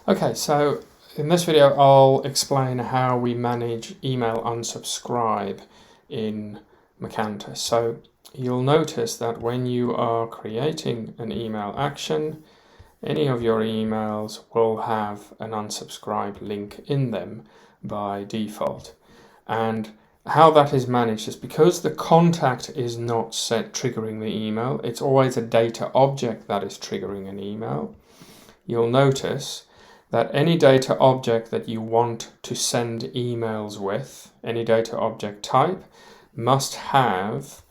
Okay, so in this video I'll explain how we manage email unsubscribe in Macanta. So you'll notice that when you are creating an email action, any of your emails will have an unsubscribe link in them by default. And how that is managed is because the contact is not set triggering the email, it's always a data object that is triggering an email. You'll notice that any data object that you want to send emails with, any data object type, must have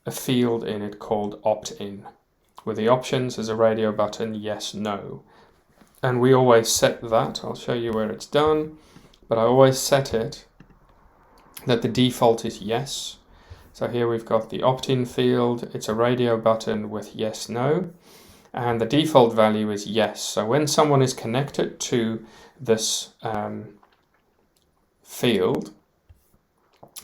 a field in it called opt-in, with the options as a radio button yes, no. And we always set that, I'll show you where it's done, but I always set it that the default is yes. So here we've got the opt-in field, it's a radio button with yes, no. And the default value is yes. So when someone is connected to this field,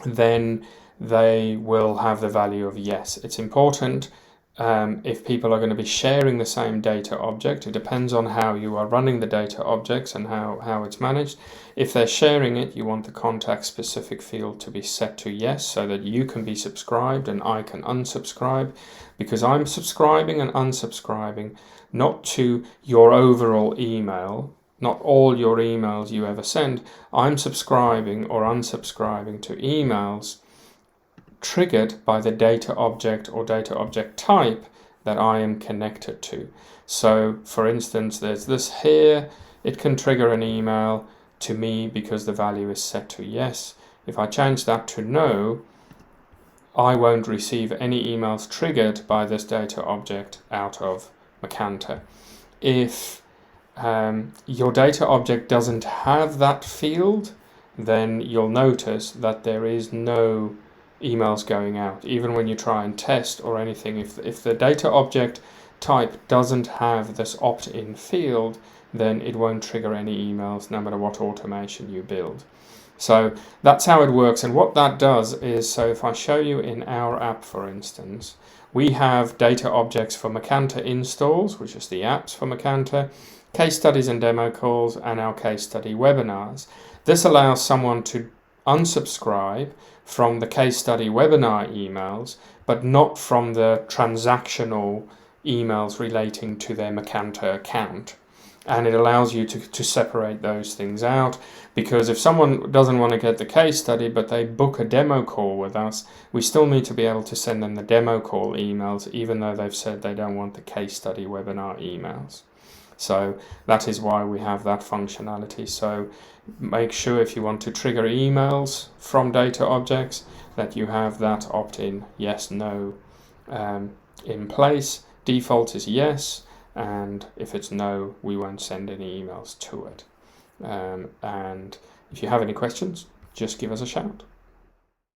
then they will have the value of yes. It's important if people are going to be sharing the same data object. It depends on how you are running the data objects and how it's managed. If they're sharing it, you want the contact specific field to be set to yes so that you can be subscribed and I can unsubscribe, because I'm subscribing and unsubscribing not to your overall email, not all your emails you ever send. I'm subscribing or unsubscribing to emails triggered by the data object or data object type that I am connected to. So for instance, there's this here, it can trigger an email to me because the value is set to yes. If I change that to no, I won't receive any emails triggered by this data object out of Macanta. If your data object doesn't have that field, then you'll notice that there is no emails going out, even when you try and test or anything. If the data object type doesn't have this opt-in field, then it won't trigger any emails no matter what automation you build. So that's how it works. And what that does is, so if I show you in our app, for instance, we have data objects for Macanta installs, which is the apps for Macanta, case studies and demo calls, and our case study webinars. This allows someone to unsubscribe from the case study webinar emails, but not from the transactional emails relating to their Macanta account. And it allows you to separate those things out, because if someone doesn't want to get the case study but they book a demo call with us, we still need to be able to send them the demo call emails even though they've said they don't want the case study webinar emails. So that is why we have that functionality. So make sure if you want to trigger emails from data objects that you have that opt-in yes, no in place. Default is yes, and if it's no, we won't send any emails to it. And if you have any questions, just give us a shout.